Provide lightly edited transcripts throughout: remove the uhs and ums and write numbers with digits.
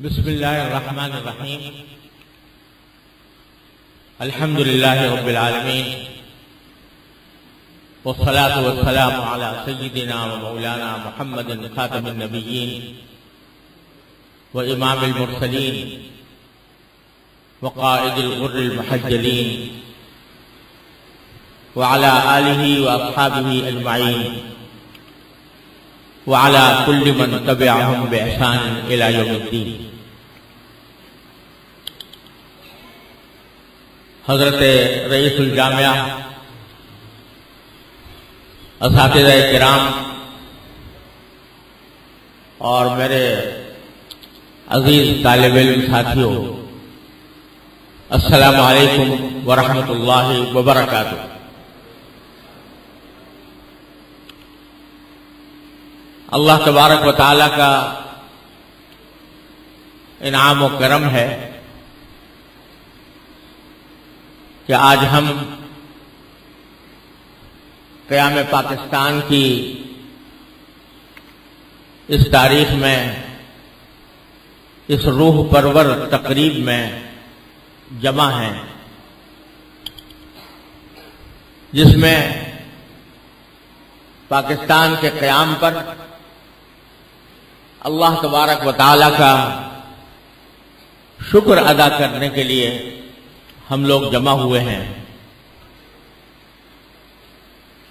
بسم اللہ الرحمن الرحیم الحمد للہ رب العالمین والصلاة والسلام علی سیدنا و مولانا محمد خاتم النبیین و امام المرسلین وقائد الغر المحجلین وعلى آلہ واصحابہ اجمعین وعلى كل من تبعهم بإحسان إلى يوم الدين۔ حضرت رئیس الجامعہ، اساتذہ کرام اور میرے عزیز طالب علم ساتھیوں، السلام علیکم ورحمۃ اللہ وبرکاتہ۔ اللہ تبارک و تعالیٰ کا انعام و کرم ہے کہ آج ہم قیام پاکستان کی اس تاریخ میں، اس روح پرور تقریب میں جمع ہیں، جس میں پاکستان کے قیام پر اللہ تبارک و تعالیٰ کا شکر ادا کرنے کے لیے ہم لوگ جمع ہوئے ہیں،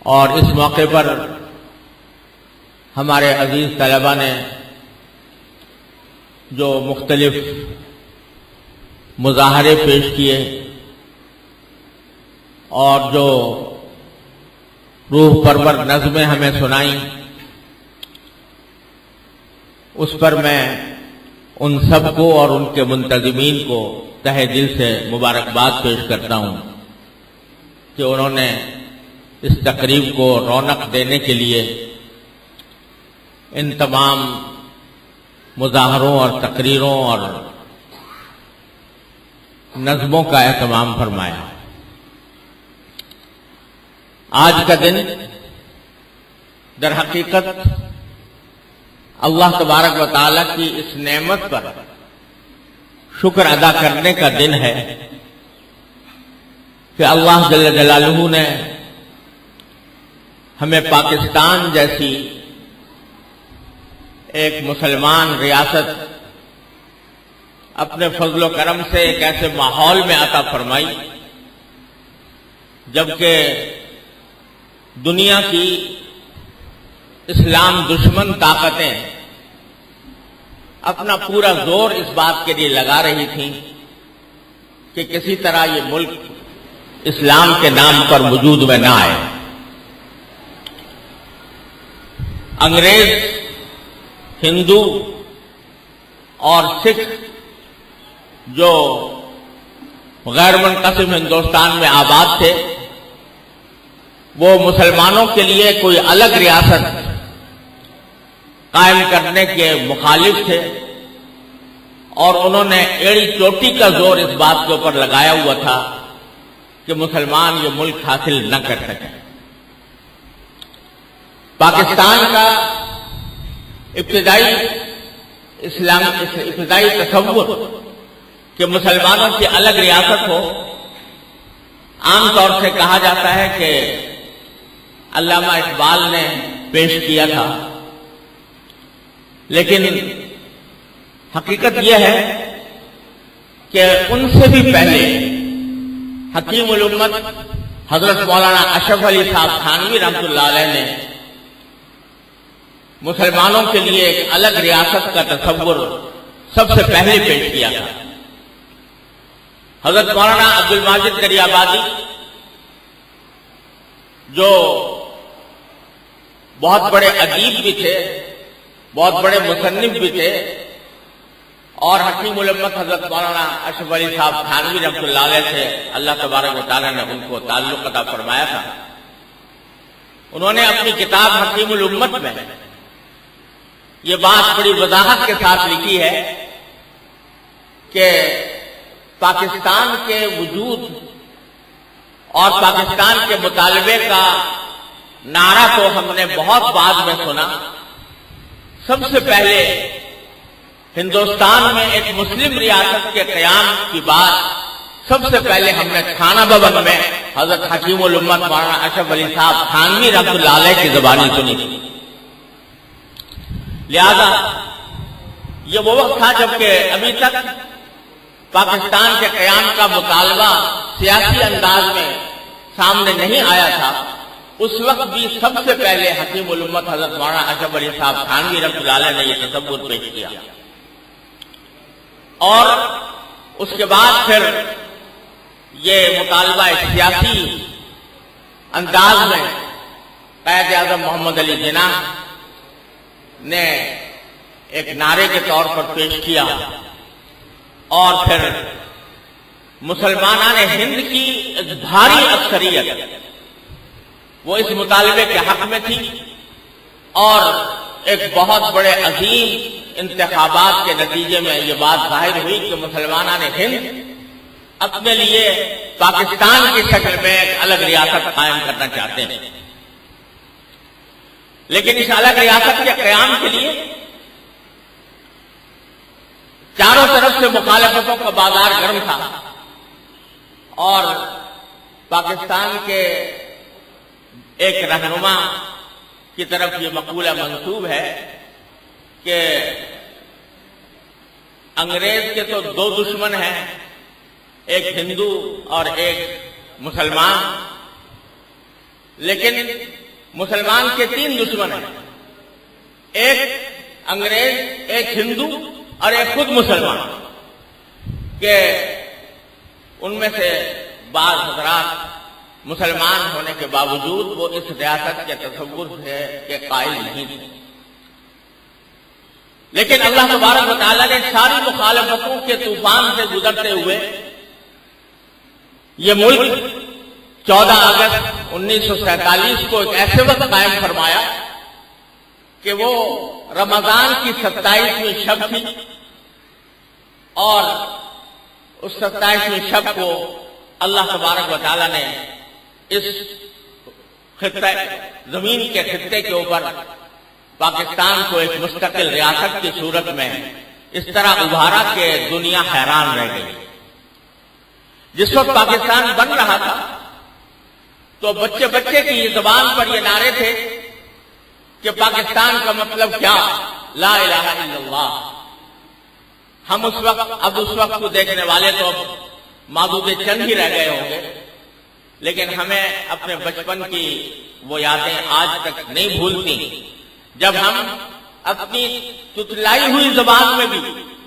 اور اس موقع پر ہمارے عزیز طلباء نے جو مختلف مظاہرے پیش کیے اور جو روح پرور نظمیں ہمیں سنائیں، اس پر میں ان سب کو اور ان کے منتظمین کو تہہ دل سے مبارکباد پیش کرتا ہوں کہ انہوں نے اس تقریب کو رونق دینے کے لیے ان تمام مظاہروں اور تقریروں اور نظموں کا اہتمام فرمایا۔ آج کا دن در حقیقت اللہ تبارک و تعالیٰ کی اس نعمت پر شکر ادا کرنے کا دن ہے کہ اللہ جل جلالہ نے ہمیں پاکستان جیسی ایک مسلمان ریاست اپنے فضل و کرم سے ایک ایسے ماحول میں عطا فرمائی جبکہ دنیا کی اسلام دشمن طاقتیں اپنا پورا زور اس بات کے لیے لگا رہی تھیں کہ کسی طرح یہ ملک اسلام کے نام پر وجود میں نہ آئے۔ انگریز ہندو اور سکھ جو غیر منقسم ہندوستان میں آباد تھے، وہ مسلمانوں کے لیے کوئی الگ ریاست قائم کرنے کے مخالف تھے، اور انہوں نے ایڑی چوٹی کا زور اس بات کے اوپر لگایا ہوا تھا کہ مسلمان یہ ملک حاصل نہ کر سکے۔ پاکستان کا ابتدائی تصور کہ مسلمانوں کی الگ ریاست ہو، عام طور سے کہا جاتا ہے کہ علامہ اقبال نے پیش کیا تھا، لیکن حقیقت یہ ہے کہ ان سے بھی پہلے حکیم الامت حضرت مولانا اشرف علی صاحب تھانوی رحمۃ اللہ علیہ نے مسلمانوں کے لیے ایک الگ ریاست کا تصور سب سے پہلے پیش کیا تھا۔ حضرت مولانا عبدالماجد دری آبادی جو بہت بڑے ادیب بھی تھے، بہت بڑے مصنف بھی تھے، اور حکیم الامت حضرت مولانا اشرف علی صاحب تھانوی رحمۃ اللہ علیہ سے اللہ تبارک و تعالیٰ نے ان کو تعلق عطا فرمایا تھا۔ انہوں نے اپنی کتاب حکیم الامت میں یہ بات بڑی وضاحت کے ساتھ لکھی ہے کہ پاکستان کے وجود اور پاکستان کے مطالبے کا نعرہ تو ہم نے بہت بعد میں سنا، سب سے پہلے ہندوستان میں ایک مسلم ریاست کے قیام کی بات سب سے پہلے ہم نے تھانہ بھون میں حضرت حکیم الامت مولانا اشرف علی صاحب تھانوی رحمۃ اللہ علیہ کی زبانی سنی تھی۔ لہذا یہ وہ وقت تھا جبکہ ابھی تک پاکستان کے قیام کا مطالبہ سیاسی انداز میں سامنے نہیں آیا تھا۔ اس وقت بھی سب سے پہلے حکیم الامت حضرت مولانا اشرف علی صاحب تھانوی رحمۃ اللہ علیہ نے یہ تصور پیش کیا، اور اس کے بعد پھر یہ مطالبہ ایک سیاسی انداز میں قائد اعظم محمد علی جناح نے ایک نعرے کے طور پر پیش کیا، اور پھر مسلمانان ہند کی ایک بھاری اکثریت وہ اس مطالبے کے حق میں تھی، اور ایک بہت بڑے عظیم انتخابات کے نتیجے میں یہ بات ظاہر ہوئی کہ مسلمانان ہند اپنے لیے پاکستان کی شکل میں ایک الگ ریاست قائم کرنا چاہتے ہیں۔ لیکن اس الگ ریاست کے قیام کے لیے چاروں طرف سے مخالفتوں کا بازار گرم تھا، اور پاکستان کے ایک رہنما کی طرف یہ مقولہ منسوب ہے کہ انگریز کے تو دو دشمن ہیں، ایک ہندو اور ایک مسلمان، لیکن مسلمان کے تین دشمن ہیں، ایک انگریز، ایک ہندو اور ایک خود مسلمان، کہ ان میں سے بعض حضرات مسلمان ہونے کے باوجود وہ اس ریاست کے تصور کے قائل نہیں تھے۔ لیکن اللہ تبارک و تعالیٰ نے ساری مخالفتوں کے طوفان سے گزرتے ہوئے یہ ملک 14 اگست 1947 کو ایک ایسے وقت قائم فرمایا کہ وہ رمضان کی 27ویں شب تھی، اور اس 27ویں شب کو اللہ تبارک و تعالیٰ نے اس خطے زمین کے خطے کے اوپر پاکستان کو ایک مستقل ریاست کی صورت میں اس طرح ابھارا کہ دنیا حیران رہ گئی۔ جس وقت پاکستان بن رہا تھا تو بچے بچے کی زبان پر یہ نعرے تھے کہ پاکستان کا مطلب کیا، لا الہ الا اللہ۔ ہم اس وقت کو دیکھنے والے تو معدود چند ہی رہ گئے ہوں گے، لیکن ہمیں اپنے بچپن کی وہ یادیں آج تک نہیں بھولتی جب ہم اپنی تتلائی ہوئی زبان میں بھی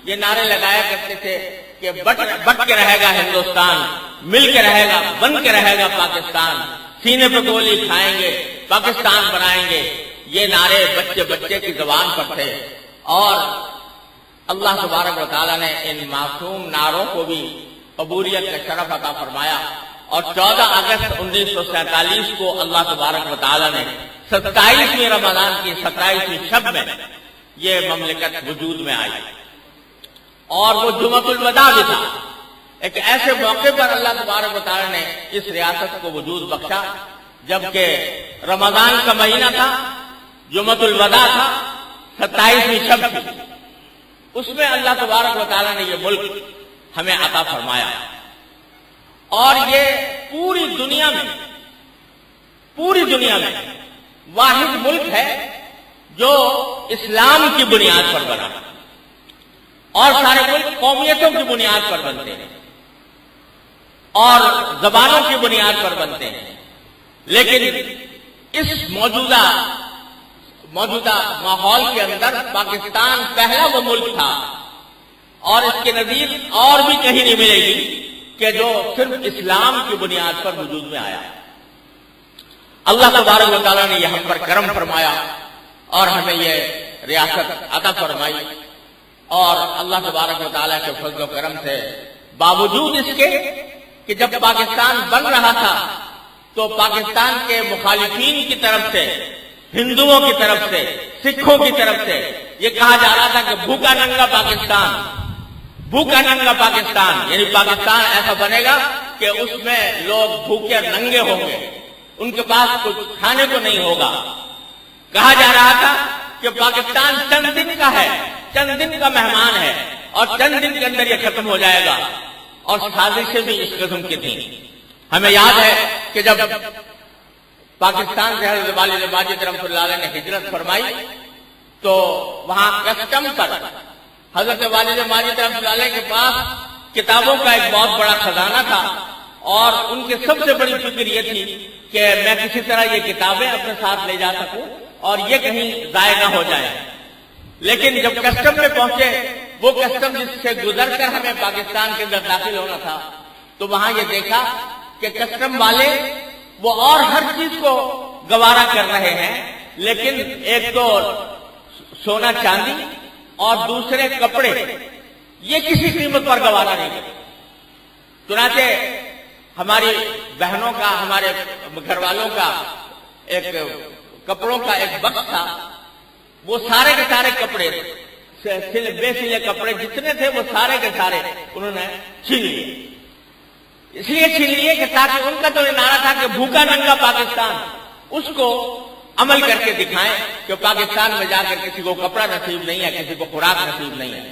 یہ نعرے لگایا کرتے تھے کہ بٹ کے رہے گا ہندوستان، مل کے رہے گا، بن کے رہے گا پاکستان، سینے پہ گولی کھائیں گے، پاکستان بنائیں گے۔ یہ نعرے بچے بچے کی زبان پر تھے، اور اللہ تبارک و تعالیٰ نے ان معصوم نعروں کو بھی قبولیت کا شرف عطا فرمایا، اور 14 اگست 1947 کو اللہ تبارک و تعالیٰ نے 27ویں رمضان کی 27ویں شب میں یہ مملکت وجود میں آئی، اور وہ جمعۃ الوداع بھی تھا۔ ایک ایسے موقع پر اللہ تبارک و تعالیٰ نے اس ریاست کو وجود بخشا جبکہ رمضان کا مہینہ تھا، جمعۃ الوداع تھا، 27ویں شب تھی، اس میں اللہ تبارک و تعالیٰ نے یہ ملک ہمیں عطا فرمایا، اور یہ پوری دنیا میں واحد ملک ہے جو اسلام کی بنیاد پر بنا، اور سارے ملک قومیتوں کی بنیاد پر بنتے ہیں اور زبانوں کی بنیاد پر بنتے ہیں، لیکن اس موجودہ ماحول کے اندر پاکستان پہلا وہ ملک تھا، اور اس کے نظیر اور بھی کہیں نہیں ملے گی کہ جو صرف اسلام کی بنیاد پر وجود میں آیا۔ اللہ تبارک و تعالیٰ نے یہ ہم پر کرم فرمایا اور ہمیں یہ ریاست عطا فرمائی، اور اللہ تبارک و تعالیٰ کے فضل و کرم سے باوجود اس کے کہ جب پاکستان بن رہا تھا تو پاکستان کے مخالفین کی طرف سے، ہندوؤں کی طرف سے، سکھوں کی طرف سے یہ کہا جا رہا تھا کہ بھوکا ننگا پاکستان، بھوکا ننگا پاکستان، یعنی پاکستان ایسا بنے گا کہ اس میں لوگ بھوکے ننگے ہوں گے، ان کے پاس کچھ کھانے کو نہیں ہوگا۔ کہا جا رہا تھا کہ پاکستان چند دن کا ہے، چند دن کا مہمان ہے اور چند دن کے اندر یہ ختم ہو جائے گا، اور سازشیں بھی اس قسم کی تھیں۔ ہمیں یاد ہے کہ جب پاکستان سے حضرت والد ماجد رحمۃ اللہ علیہ نے ہجرت فرمائی تو وہاں کسٹم پر حضرت والد ماجد رحمۃ اللہ علیہ کے پاس کتابوں کا ایک بہت بڑا خزانہ تھا، اور ان کی سب سے بڑی فکر یہ تھی کہ میں کسی طرح یہ کتابیں اپنے ساتھ لے جا سکوں اور یہ کہیں ضائع نہ ہو جائے۔ لیکن جب کسٹم میں پہنچے، وہ کسٹم جس سے گزر کر ہمیں پاکستان کے اندر داخل ہونا تھا، تو وہاں یہ دیکھا کہ کسٹم والے وہ اور ہر چیز کو گوارا کر رہے ہیں، لیکن ایک تو سونا چاندی اور دوسرے کپڑے یہ کسی قیمت پر گوارا نہیں کرتے۔ چنانچہ ہماری بہنوں کا، ہمارے گھر والوں کا ایک کپڑوں کا ایک بکس تھا، وہ سارے کے سارے کپڑے، بے سلے کپڑے جتنے تھے وہ سارے کے سارے انہوں نے چھین لیے۔ اس لیے چھین لیے کہ تاکہ ان کا جو نعرہ تھا کہ بھوکا ننگا پاکستان، اس کو عمل کر کے دکھائیں کہ پاکستان میں جا کر کسی کو کپڑا نصیب نہیں ہے، کسی کو خوراک نصیب نہیں ہے۔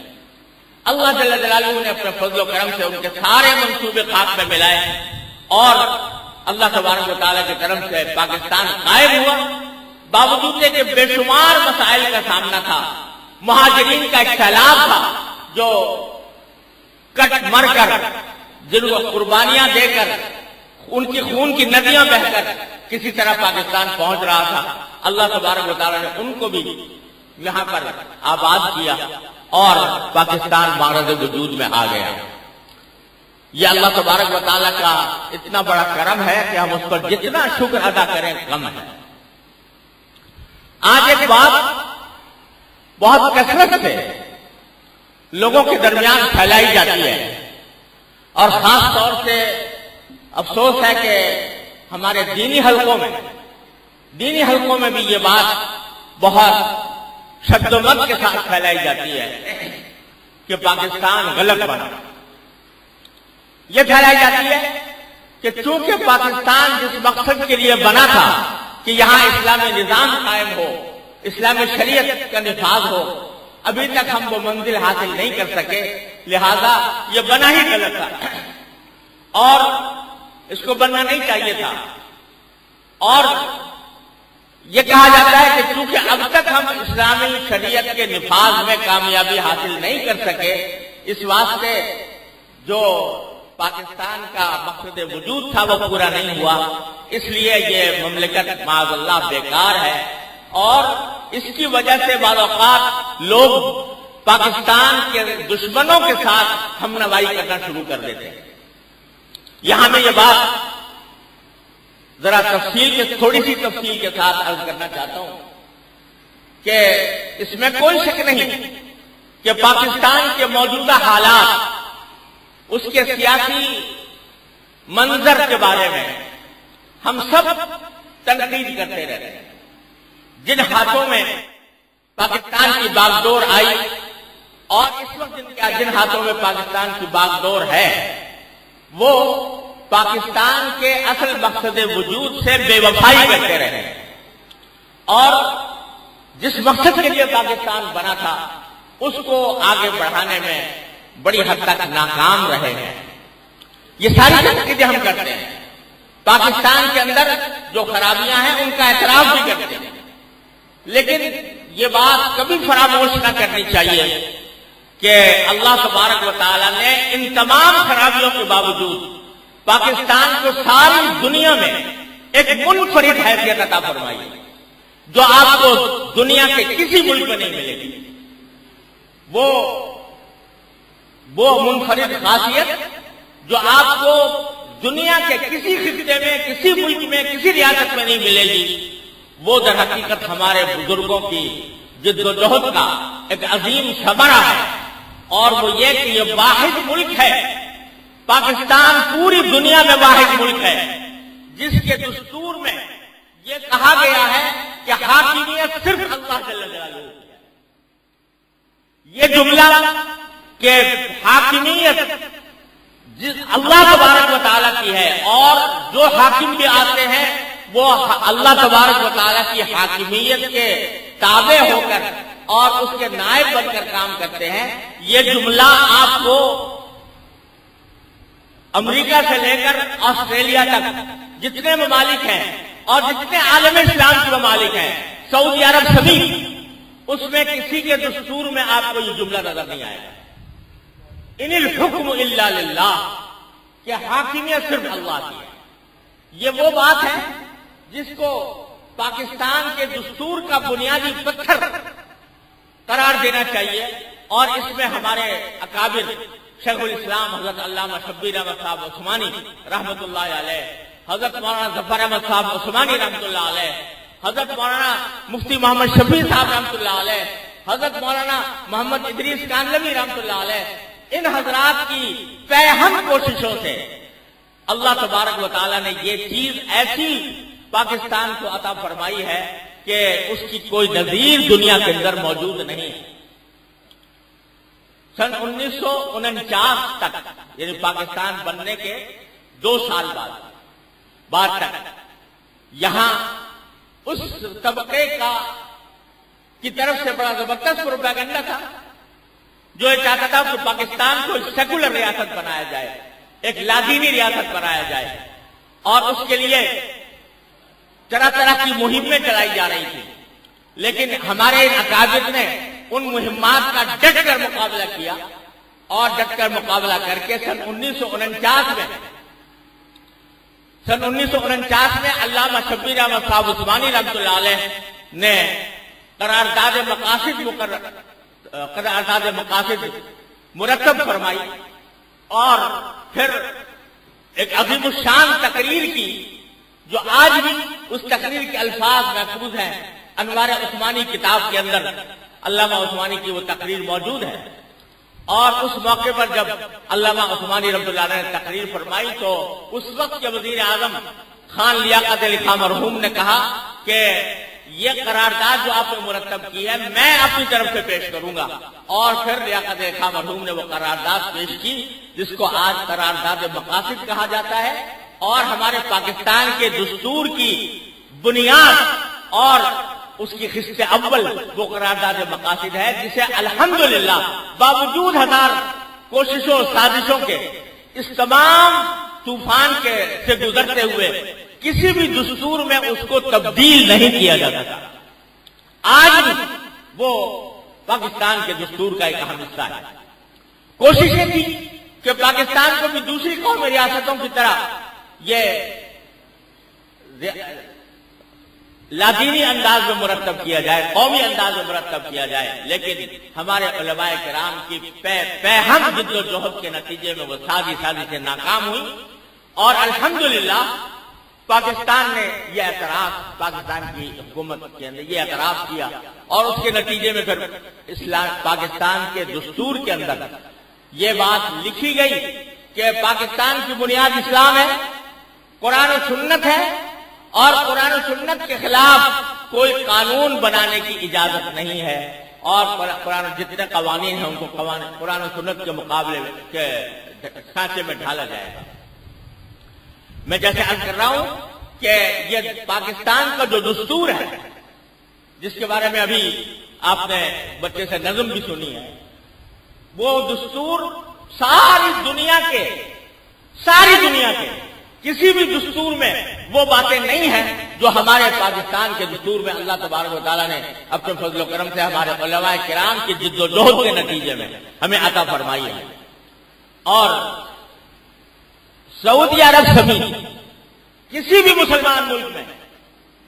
اللہ جل جلالہ نے اپنے فضل و کرم سے ان کے سارے منصوبے خاک میں ملائے، اور اللہ تبارک و تعالیٰ کی طرف سے پاکستان قائم ہوا، باوجود کہ بے شمار مسائل کا سامنا تھا۔ مہاجرین کا ایک سیلاب تھا جو کٹ مر کر، جن کو قربانیاں دے کر، ان کی خون کی ندیاں بہہ کر کسی طرح پاکستان پہنچ رہا تھا۔ اللہ تبارک و تعالیٰ نے ان کو بھی یہاں پر آباد کیا اور پاکستان معرض وجود میں آ گیا۔ یہ اللہ تبارک و تعالیٰ کا اتنا بڑا کرم ہے کہ ہم اس پر جتنا شکر ادا کریں کم ہے۔ آج ایک بات بہت کثرت سے لوگوں کے درمیان پھیلائی جاتی ہے، اور خاص طور سے افسوس ہے کہ ہمارے دینی حلقوں میں بھی یہ بات بہت شد و مد کے ساتھ پھیلائی جاتی ہے کہ پاکستان غلط بنا۔ یہ پھیلائی جاتی ہے کہ چونکہ پاکستان جس مقصد کے لیے بنا تھا کہ یہاں اسلامی نظام قائم ہو، اسلامی شریعت کا نفاذ ہو، ابھی تک ہم وہ منزل حاصل نہیں کر سکے، لہذا یہ بنا ہی غلط تھا اور اس کو بننا نہیں چاہیے تھا۔ اور یہ کہا جاتا ہے کہ چونکہ اب تک ہم اسلامی شریعت کے نفاذ میں کامیابی حاصل نہیں کر سکے، اس واسطے جو پاکستان کا مقصد وجود تھا وہ پورا نہیں ہوا، اس لیے یہ مملکت معاذ اللہ بیکار ہے، اور اس کی وجہ سے بعض اوقات لوگ پاکستان کے دشمنوں کے ساتھ ہم نوائی کرنا شروع کر دیتے ہیں۔ یہاں میں یہ بات ذرا تھوڑی سی تفصیل کے ساتھ عرض کرنا چاہتا ہوں کہ اس میں کوئی شک نہیں کہ پاکستان کے موجودہ حالات، اس کے سیاسی منظر کے بارے میں ہم سب تنقید کرتے رہتے ہیں۔ جن ہاتھوں میں پاکستان کی باغ ڈور آئی اور اس وقت جن ہاتھوں میں پاکستان کی باغ ڈور ہے، وہ پاکستان کے اصل مقصد وجود سے بے وفائی کرتے رہے، اور جس مقصد کے لیے پاکستان بنا تھا اس کو آگے بڑھانے میں بڑی حد تک ناکام رہے ہیں۔ یہ ساری تنقیدیں ہم کرتے ہیں، پاکستان کے اندر جو خرابیاں ہیں ان کا اعتراف بھی کرتے ہیں، لیکن یہ بات کبھی فراموش نہ کرنی چاہیے کہ اللہ تبارک و تعالیٰ نے ان تمام خرابیوں کے باوجود پاکستان کو ساری دنیا میں ایک منفرد حیثیت عطا فرمائی ہے، جو آپ کو دنیا کے کسی ملک میں نہیں ملے گی۔ وہ منفرد خاصیت جو آپ کو دنیا کے کسی خطے میں، کسی ملک میں، کسی ریاست میں نہیں ملے گی، وہ در حقیقت ہمارے بزرگوں کی جد و جہد کا ایک عظیم ثمرہ ہے، اور وہ یہ کہ یہ واحد ملک ہے، پاکستان پوری دنیا میں واحد ملک ہے جس کے دستور میں یہ کہا گیا ہے کہ حاکمیت صرف اللہ جل جلالہ کی ہے۔ یہ جملہ کہ حاکمیت اللہ تبارک و تعالیٰ کی ہے، اور جو حاکم بھی آتے ہیں وہ اللہ تبارک و تعالیٰ کی حاکمیت کے تابع ہو کر اور اس کے نائب بن کر کام کرتے ہیں. یہ جملہ آپ کو امریکہ سے لے کر آسٹریلیا تک جتنے ممالک ہیں اور جتنے عالم اسلام کے ممالک ہیں، سعودی عرب سمیت، اس میں کسی کے دستور میں آپ کو یہ جملہ نظر نہیں آئے گا. ان الحکم الا للہ، کہ حاکمیت صرف اللہ کی ہے. یہ وہ بات ہے جس کو پاکستان کے دستور کا بنیادی پتھر قرار دینا چاہیے، اور اس میں ہمارے اکابر شیخ الاسلام حضرت علامہ شبیر احمد صاحب عثمانی رحمۃ اللہ علیہ، حضرت مولانا ظفر احمد صاحب عثمانی رحمۃ اللہ علیہ، حضرت مولانا مفتی محمد شفیع صاحب رحمۃ اللہ علیہ، حضرت مولانا محمد ادریس کاندلوی رحمۃ اللہ علیہ، ان حضرات کی پہم کوششوں سے اللہ تبارک و تعالیٰ نے یہ چیز ایسی پاکستان کو عطا فرمائی ہے کہ اس کی کوئی نظیر دنیا کے اندر موجود نہیں. سن 1949 تک، یعنی پاکستان بننے کے 2 سال بعد تک، یہاں اس طبقے کی طرف سے بڑا زبردست پروپیگنڈا تھا جو یہ چاہتا تھا کہ پاکستان کو سیکولر ریاست بنایا جائے، ایک لادینی ریاست بنایا جائے، اور اس کے لیے طرح طرح کی مہمیں چلائی جا رہی تھی. لیکن ہمارے اکابر نے ان مہمات کا ڈٹ کر مقابلہ کیا، اور ڈٹ کر مقابلہ کر کے سن 1949 میں علامہ شبیر احمد صاحب عثمانی رحمۃ اللہ علیہ نے قرارداد مقاصد مرتب فرمائی، اور پھر ایک عظیم الشان تقریر کی، جو آج بھی اس تقریر کے الفاظ محفوظ ہیں. انوار عثمانی کتاب کے اندر علامہ عثمانی کی وہ تقریر موجود ہے. اور اس موقع پر جب علامہ عثمانی رحمۃ اللہ علیہ نے تقریر فرمائی تو اس وقت کے وزیر اعظم خان لیاقت علی خان مرحوم نے کہا کہ یہ قرارداد جو آپ نے مرتب کی ہے میں اپنی طرف سے پیش کروں گا. اور پھر لیاقت علی خان مرحوم نے وہ قرارداد پیش کی جس کو آج قرارداد مقاصد کہا جاتا ہے، اور ہمارے پاکستان کے دستور کی بنیاد اور اس کی خصلت اول وہ قرارداد مقاصد ہے، جسے الحمدللہ باوجود 1000 کوششوں سازشوں کے اس تمام طوفان سے گزرتے ہوئے کسی بھی دستور میں اس کو تبدیل نہیں کیا جا سکا. آج بھی وہ پاکستان کے دستور کا ایک اہم حصہ ہے. کوششیں تھی کہ پاکستان کو بھی دوسری قومی ریاستوں کی طرح یہ لادینی انداز میں مرتب کیا جائے، قومی انداز میں مرتب کیا جائے، لیکن ہمارے علماء کرام کی پہم جد و جہد کے نتیجے میں وہ سازی سے ناکام ہوئی. اور الحمدللہ پاکستان نے یہ اعتراف، پاکستان کی حکومت کے اندر یہ اعتراف کیا، اور اس کے نتیجے میں پھر پاکستان کے دستور کے اندر یہ بات لکھی گئی کہ پاکستان کی بنیاد اسلام ہے، قرآن و سنت ہے، اور قرآن و سنت کے خلاف کوئی قانون بنانے کی اجازت نہیں ہے، اور قرآن جتنے قوانین ہیں ان کو قرآن و سنت کے مقابلے کے سانچے میں ڈھالا جائے گا. میں جیسے عرض کر رہا ہوں کہ یہ پاکستان کا جو دستور ہے، جس کے بارے میں ابھی آپ نے بچے سے نظم بھی سنی ہے، وہ دستور ساری دنیا کے کسی بھی دستور میں وہ باتیں نہیں ہیں جو ہمارے پاکستان کے دستور میں اللہ تبارک و تعالیٰ نے اپنے فضل و کرم سے ہمارے علماء کرام کی جد و جہد کے نتیجے میں ہمیں عطا فرمائی ہے. اور سعودی عرب سمیت کسی بھی مسلمان ملک میں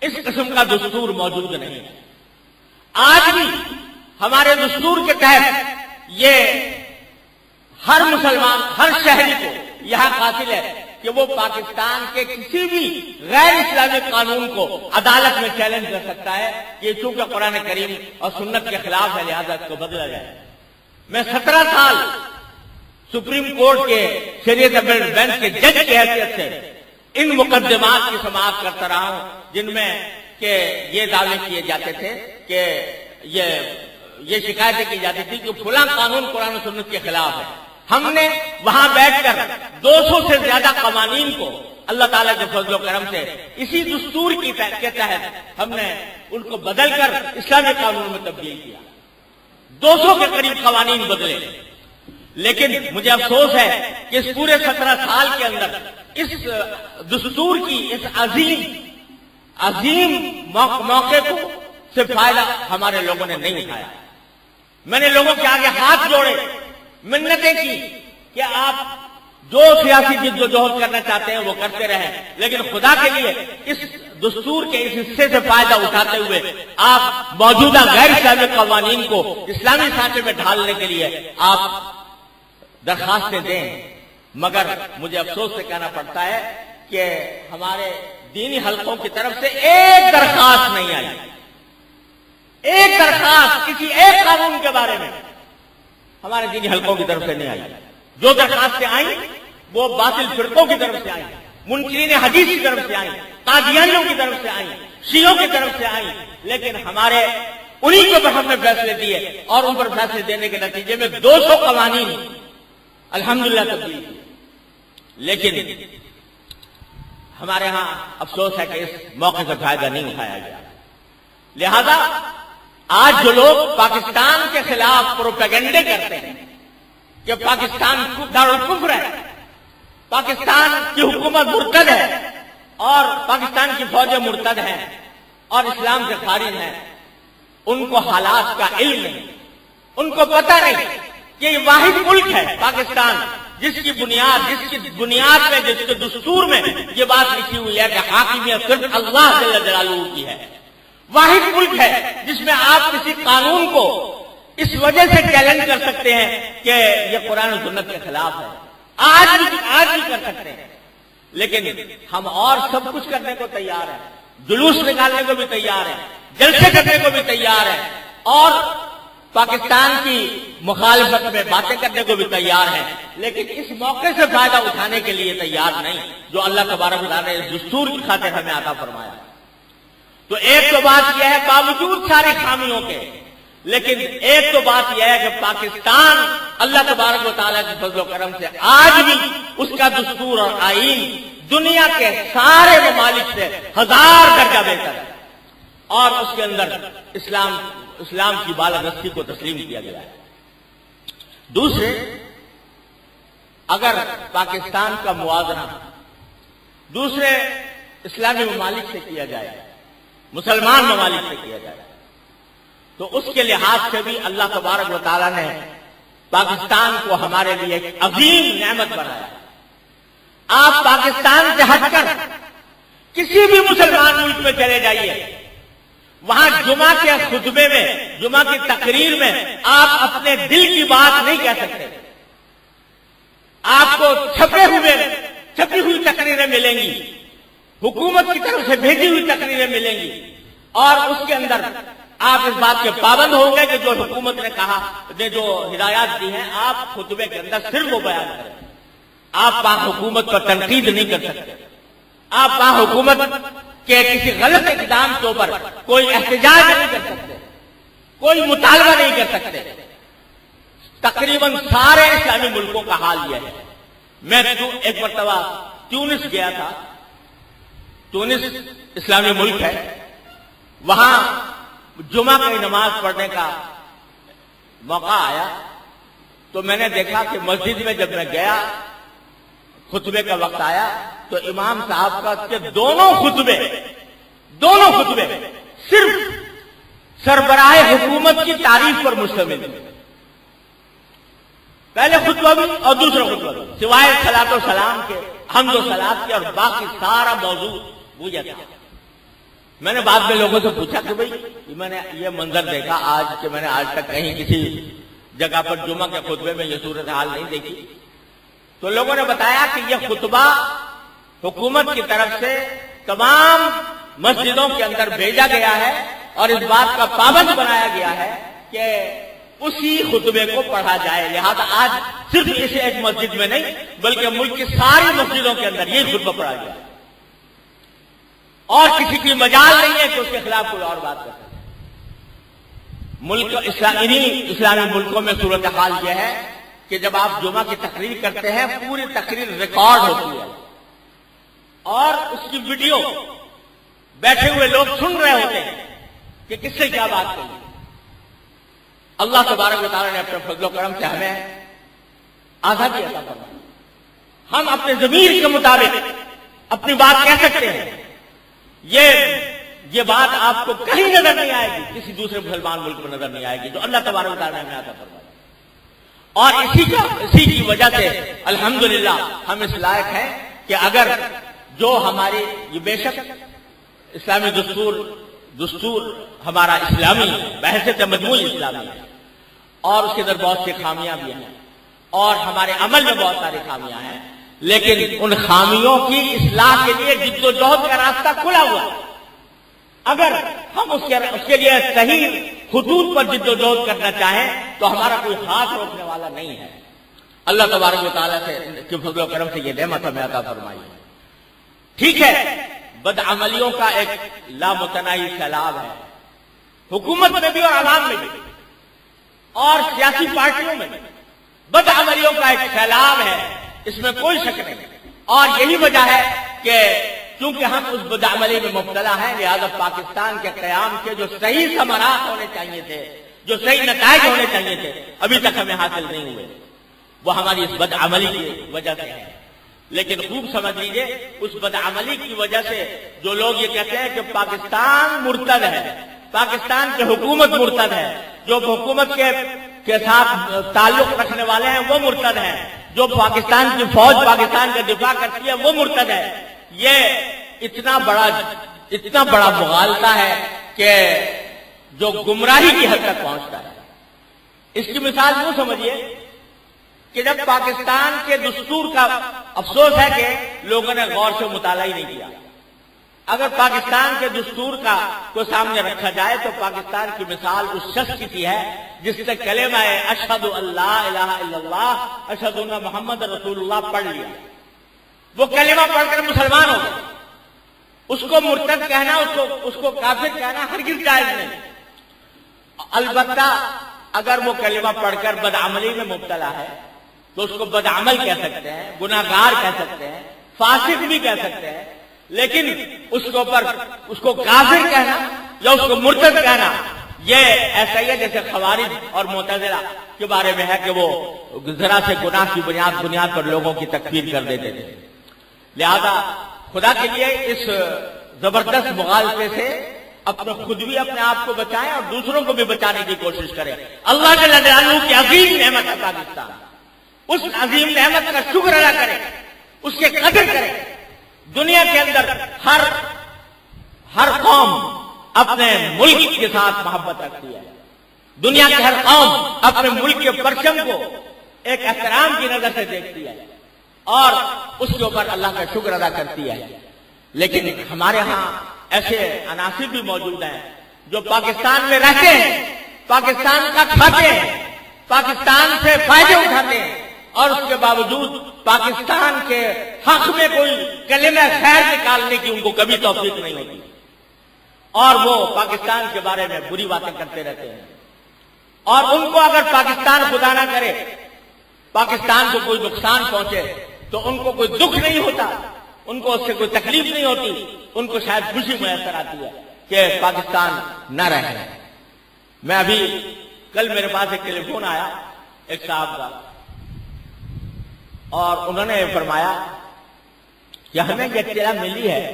اس قسم کا دستور موجود نہیں ہے. آج بھی ہمارے دستور کے تحت یہ ہر مسلمان، ہر شہری کو یہاں قاصل ہے کہ وہ پاکستان کے کسی بھی غیر اسلامی قانون کو عدالت میں چیلنج کر سکتا ہے کہ چونکہ قرآن کریم اور سنت کے خلاف ہے لہذا اس کو بدلا جائے. میں 17 سال سپریم کورٹ کے شریعت بینچ کے جج کی حیثیت سے ان مقدمات کی سماعت کرتا رہا ہوں جن میں کہ یہ دعوے کیے جاتے تھے کہ یہ شکایتیں کی جاتی تھی کہ فلاں قانون قرآن و سنت کے خلاف ہے. ہم نے وہاں بیٹھ کر 200 سے زیادہ قوانین کو اللہ تعالیٰ کے فضل و کرم سے اسی دستور کے تحت ہم نے ان کو بدل کر اسلامی قانون میں تبدیل کیا. 200 کے قریب قوانین بدلے، لیکن مجھے افسوس ہے کہ اس پورے 17 سال کے اندر اس دستور کی اس عظیم موقع کو سے فائدہ ہمارے لوگوں نے نہیں اٹھایا۔ میں نے لوگوں کے آگے ہاتھ جوڑے، منتیں کی کہ آپ جو سیاسی جد و جہد کرنا چاہتے ہیں وہ کرتے رہیں، لیکن خدا کے لیے اس دستور کے اس حصے سے فائدہ اٹھاتے ہوئے آپ موجودہ غیر اسلامی قوانین کو اسلامی سانچے میں ڈھالنے کے لیے آپ درخواستیں دیں۔ مگر مجھے افسوس سے کہنا پڑتا ہے کہ ہمارے دینی حلقوں کی طرف سے ایک درخواست نہیں آئی، ایک درخواست کسی ایک قانون کے بارے میں ہمارے دینی حلقوں کی طرف سے نہیں آئی۔ جو درخواستیں آئیں وہ باطل فرقوں کی طرف سے آئیں، منکرین حدیث کی طرف سے آئیں، قادیانیوں کی طرف سے آئیں، شیعوں کی طرف سے آئیں، لیکن ہمارے انہی کے اوپر ہم نے فیصلے دیے اور ان پر فیصلے دینے کے نتیجے میں 200 قوانین الحمدللہ تبدیل کی۔ لیکن ہمارے ہاں افسوس ہے کہ اس موقع سے فائدہ نہیں اٹھایا گیا۔ لہذا آج جو لوگ پاکستان کے خلاف پروپیگنڈے کرتے ہیں کہ پاکستان دارالکفر ہے، پاکستان کی حکومت مرتد ہے اور پاکستان کی فوجیں مرتد ہیں اور اسلام سے خارج ہیں، ان کو حالات کا علم نہیں، ان کو پتہ نہیں کہ یہ واحد ملک ہے پاکستان جس کی بنیاد میں جس کے دستور میں یہ بات لکھی ہوئی ہے کہ حاکمیت صرف اللہ جل جلالہ کی ہے۔ واحد ملک ہے جس میں آپ کسی قانون کو اس وجہ سے چیلنج کر سکتے ہیں کہ یہ قرآن و سنت کے خلاف ہے، آج بھی کر سکتے ہیں، لیکن ہم اور سب کچھ کرنے کو تیار ہیں، جلوس نکالنے کو بھی تیار ہیں، جلسے کرنے کو بھی تیار ہیں اور پاکستان کی مخالفت میں باتیں کرنے کو بھی تیار ہیں، لیکن اس موقع سے فائدہ اٹھانے کے لیے تیار نہیں جو اللہ تبارک و تعالیٰ نے اس دستور کی خاطر ہمیں عطا فرمایا۔ تو ایک تو بات یہ ہے باوجود ساری خامیوں کے، لیکن ایک تو بات یہ ہے کہ پاکستان اللہ تبارک و تعالیٰ کے فضل و کرم سے آج بھی اس کا دستور اور آئین دنیا کے سارے ممالک سے 1000 درجہ بہتر ہے اور اس کے اندر اسلام کی بالادستی کو تسلیم کیا گیا ہے۔ دوسرے، اگر پاکستان کا موازنہ دوسرے اسلامی ممالک سے کیا جائے، مسلمان ممالک سے کیا جائے، تو اس کے لحاظ سے بھی اللہ تبارک و تعالیٰ نے پاکستان کو ہمارے لیے ایک عظیم نعمت بنایا۔ آپ پاکستان سے ہٹ کر کسی بھی مسلمان ملک میں چلے جائیے، وہاں جمعہ کے خطبے میں، جمعہ کی تقریر میں آپ اپنے دل کی بات نہیں کہہ سکتے۔ آپ کو چھپی ہوئی تقریریں ملیں گی، حکومت کی طرف سے بھیجی ہوئی تقریریں ملیں گی اور اس کے اندر آپ اس بات کے پابند ہوں گے کہ جو حکومت نے کہا، نے جو ہدایات دی ہیں آپ خطبے کے اندر صرف وہ بیان کریں۔ آپ وہاں حکومت پر تنقید نہیں کر سکتے، آپ وہاں حکومت کہ کسی غلط اقدام کے اوپر کوئی احتجاج نہیں کر سکتے، کوئی مطالبہ نہیں کر سکتے۔ تقریباً سارے اسلامی ملکوں کا حال یہ ہے۔ میں ایک مرتبہ تیونس گیا تھا، تیونس اسلامی ملک ہے، وہاں جمعہ کی نماز پڑھنے کا موقع آیا تو میں نے دیکھا کہ مسجد میں جب میں گیا، خطبے کا وقت آیا تو امام صاحب کا کہ دونوں خطبے صرف سربراہ حکومت کی تعریف پر مشتمل تھے۔ پہلے خطبہ بھی اور دوسرا خطبہ بھی، سوائے صلاۃ و سلام کے، حمد و صلاۃ کے، اور باقی سارا موضوع بوجھا تھا۔ میں نے بعد میں لوگوں سے پوچھا کہ بھئی میں نے یہ منظر دیکھا آج کہ میں نے آج تک کہیں کسی جگہ پر جمعہ کے خطبے میں یہ صورتحال نہیں دیکھی، تو لوگوں نے بتایا کہ یہ خطبہ حکومت کی طرف سے تمام مسجدوں کے اندر بھیجا گیا ہے اور اس بات کا پابند بنایا گیا ہے کہ اسی خطبے کو پڑھا جائے، لہذا آج صرف اسے ایک مسجد میں نہیں بلکہ ملک کی ساری مسجدوں کے اندر یہ خطبہ پڑھا گیا اور کسی کی مجال نہیں ہے کہ اس کے خلاف کوئی اور بات کر سکے۔ اسلامی ملکوں میں صورتحال یہ ہے کہ جب آپ جمعہ کی تقریر کرتے ہیں پوری تقریر ریکارڈ ہوتی ہے اور اس کی ویڈیو بیٹھے ہوئے لوگ سن رہے ہوتے ہیں کہ کس سے کیا بات کری۔ اللہ تبارک و تعالیٰ نے اپنے فضل و کرم سے ہمیں آزادی عطا فرمائی. ہم اپنے ضمیر کے مطابق اپنی بات کہہ سکتے ہیں. یہ بات آپ کو کہیں نظر نہیں آئے گی, کسی دوسرے مسلمان ملک میں نظر نہیں آئے گی جو اللہ تبارک و تعالیٰ نے ہمیں عطا فرمائی. اور اسی کی وجہ سے الحمدللہ ہم اس لائق ہیں کہ اگر جو ہماری یہ بے شک اسلامی دستور ہمارا اسلامی بحثیت مجموعی اسلامی ہے اور اس کے اندر بہت سی خامیاں بھی ہیں اور ہمارے عمل میں بہت ساری خامیاں ہیں, لیکن ان خامیوں کی اصلاح کے لیے جد و جہد کا راستہ کھلا ہوا ہے. اگر ہم اس کے لیے صحیح خطوط پر جد و جہد کرنا چاہیں تو ہمارا کوئی ہاتھ روکنے والا نہیں ہے. اللہ تبارک و تعالیٰ کے فضل و کرم سے یہ نعمت ہمیں عطا فرمائی ہے. ٹھیک ہے, بدعملیوں کا ایک لامتناہی سیلاب ہے, حکومت میں بھی اور عوام میں بھی اور سیاسی پارٹیوں میں بھی بدعملیوں کا ایک سیلاب ہے, اس میں کوئی شک نہیں. اور یہی وجہ ہے کہ کیونکہ ہم اس بدعملی میں مبتلا ہیں, لہذا پاکستان کے قیام کے جو صحیح ثمرات ہونے چاہیے تھے, جو صحیح نتائج ہونے چاہیے تھے, ابھی تک ہمیں حاصل نہیں ہوئے. وہ ہماری اس بدعملی کی وجہ سے ہے. لیکن خوب سمجھ لیجیے, اس بدعملی کی وجہ سے جو لوگ یہ کہتے ہیں کہ پاکستان مرتد ہے, پاکستان کی حکومت مرتد ہے, جو حکومت کے ساتھ تعلق رکھنے والے ہیں وہ مرتد ہیں, جو پاکستان کی فوج پاکستان کا دفاع کرتی ہے وہ مرتد ہے, یہ اتنا بڑا مغالطہ ہے کہ جو گمراہی کی حد تک پہنچتا ہے. اس کی مثال یوں سمجھیے کہ جب پاکستان کے دستور کا افسوس ہے کہ لوگوں نے غور سے مطالعہ ہی نہیں کیا. اگر پاکستان کے دستور کو سامنے رکھا جائے تو پاکستان کی مثال اس شخص کی ہے جس نے کلمہ اشہد اللہ الہ الا اللہ اشہد ان محمد رسول اللہ پڑھ لیا. وہ کلمہ پڑھ کر مسلمان ہو گئے. اس کو مرتد کہنا, اس کو کافر کہنا ہرگز جائز نہیں. البتہ اگر وہ کلمہ پڑھ کر بدعملی میں مبتلا ہے تو اس کو بدعمل کہہ سکتے ہیں, گناہگار کہہ سکتے ہیں, فاسق بھی کہہ سکتے ہیں, لیکن اس کو کافر کہنا یا اس کو مرتد کہنا یہ ایسا ہی ہے جیسے خوارج اور معتزلہ کے بارے میں ہے کہ وہ ذرا سے گناہ کی بنیاد پر لوگوں کی تکفیر کر دیتے تھے. لہذا خدا کے لیے اس زبردست مغالطے سے خود بھی اپنے آپ کو بچائیں اور دوسروں کو بھی بچانے کی کوشش کریں. اللہ جل جلالہ کی عظیم نعمت ہے پاکستان, اس عظیم نعمت کا شکر ادا کریں, اس کے قدر کریں. دنیا کے اندر ہر قوم اپنے ملک کے ساتھ محبت رکھتی ہے. دنیا کے ہر قوم اپنے ملک کے پرچم کو ایک احترام کی نظر سے دیکھتی ہے اور اس کے اوپر اللہ کا شکر ادا کرتی ہے. لیکن ہمارے ہاں ایسے عناصر بھی موجود ہیں جو پاکستان میں رہتے ہیں, پاکستان کا کھاتے ہیں, پاکستان سے فائدے اٹھاتے ہیں اور اس کے باوجود پاکستان کے حق میں کوئی کلمہ خیر نکالنے کی ان کو کبھی توفیق نہیں ہوتی اور وہ پاکستان کے بارے میں بری باتیں کرتے رہتے ہیں. اور ان کو اگر پاکستان خدا نہ کرے پاکستان کو کوئی نقصان پہنچے تو ان کو کوئی دکھ نہیں ہوتا, ان کو اس سے کوئی تکلیف نہیں ہوتی, ان کو شاید خوشی میسر آتی ہے کہ پاکستان نہ رہے. میں ابھی کل میرے پاس ایک ٹیلی فون آیا ایک صاحب کا اور انہوں نے فرمایا کہ ہمیں یہ اطلاع ملی ہے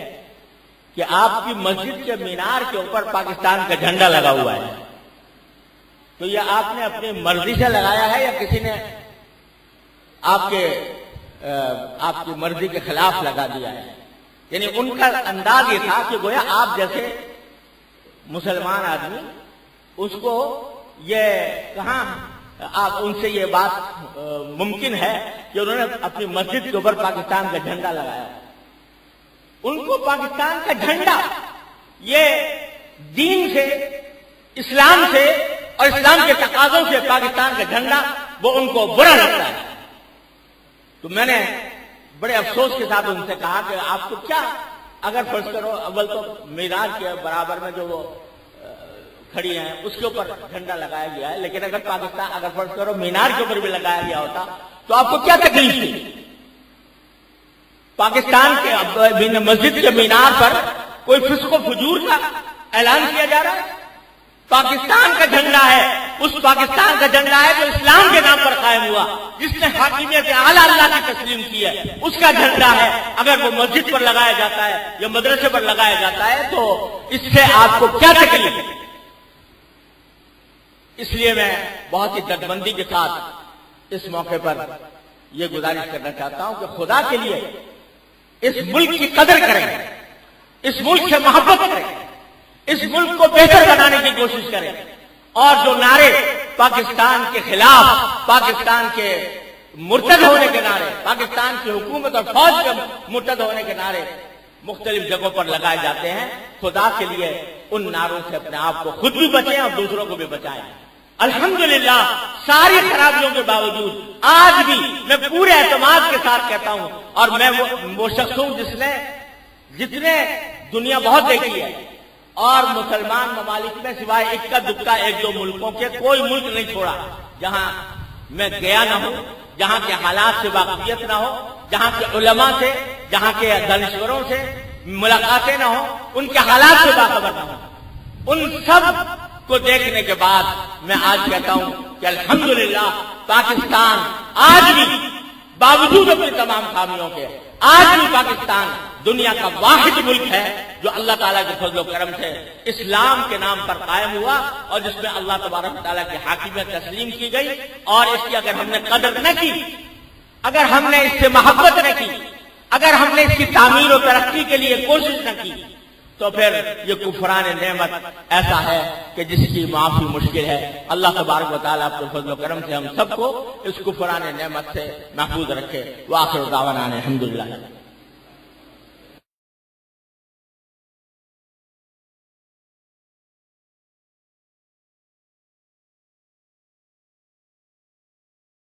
کہ آپ کی مسجد کے مینار کے اوپر پاکستان کا جھنڈا لگا ہوا ہے, تو یہ آپ نے اپنی مرضی سے لگایا ہے یا کسی نے آپ کی مرضی کے خلاف لگا دیا ہے. یعنی ان کا انداز یہ تھا کہ گویا آپ جیسے مسلمان آدمی اس کو یہ کہاں آپ ان سے یہ بات ممکن ہے کہ انہوں نے اپنی مسجد کے اوپر پاکستان کا جھنڈا لگایا. ان کو پاکستان کا جھنڈا یہ دین سے, اسلام سے اور اسلام کے تقاضوں سے پاکستان کا جھنڈا وہ ان کو برا لگتا ہے. تو میں نے بڑے افسوس کے ساتھ ان سے کہا کہ آپ کو کیا, اگر فرض کرو اول تو میراث کے برابر میں جو وہ کھڑی ہیں اس کے اوپر جھنڈا لگایا گیا ہے, لیکن اگر فرض کرو مینار کے اوپر بھی لگایا گیا ہوتا تو آپ کو کیا تکلیف تھی؟ پاکستان کے مسجد کے مینار پر کوئی فسق و فجور کا اعلان کیا جا رہا ہے, پاکستان کا جھنڈا ہے, اس پاکستان کا جھنڈا ہے جو اسلام کے نام پر قائم ہوا، جس نے حاکمیت اعلیٰ اللہ کی تسلیم کی ہے، اس کا جھنڈا ہے۔ اگر وہ مسجد پر لگایا جاتا ہے یا مدرسے پر لگایا جاتا ہے تو اس سے آپ کو کیا تکلیف ہے؟ اس لیے میں بہت ہی دردمندی کے ساتھ اس موقع پر یہ گزارش کرنا چاہتا ہوں کہ خدا کے لیے اس ملک کی قدر کریں، اس ملک سے محبت کریں، اس ملک کو بہتر بنانے کی کوشش کریں، اور جو نعرے پاکستان کے خلاف، پاکستان کے مرتد ہونے کے نعرے، پاکستان کی حکومت اور فوج کے مرتد ہونے کے نعرے مختلف جگہوں پر لگائے جاتے ہیں، خدا کے لیے ان نعروں سے اپنے آپ کو خود بھی بچیں اور دوسروں کو بھی بچائیں۔ الحمدللہ ساری خرابیوں کے باوجود آج بھی میں پورے اعتماد کے ساتھ کہتا ہوں، اور میں وہ شخص ہوں جتنے دنیا بہت دیکھی ہے، اور مسلمان ممالک میں سوائے اکا دکا ایک دو ملکوں کے کوئی ملک نہیں چھوڑا جہاں میں گیا نہ ہوں، جہاں کے حالات سے واقفیت نہ ہو، جہاں کے علماء سے، جہاں کے دانشوروں سے ملاقاتیں نہ ہوں، ان کے حالات سے باخبر نہ ہوں۔ ان سب کو دیکھنے کے بعد میں آج کہتا ہوں کہ الحمدللہ پاکستان آج بھی باوجود اپنی تمام خامیوں کے آج بھی پاکستان دنیا کا واحد ملک ہے جو اللہ تعالیٰ کے فضل و کرم سے اسلام کے نام پر قائم ہوا، اور جس میں اللہ تبارک و تعالیٰ کی حاکمیت تسلیم کی گئی، اور اس کی اگر ہم نے قدر نہ کی، اگر ہم نے اس سے محبت نہ کی، اگر ہم نے اس کی تعمیر و ترقی کے لیے کوشش نہ کی، تو پھر یہ کفران نعمت ایسا ہے کہ جس کی معافی مشکل ہے۔ اللہ تبارک و تعالیٰ اپنے فضل و کرم سے ہم سب کو اس کفران نعمت سے محفوظ رکھے۔ وآخر دعوانا الحمدللہ۔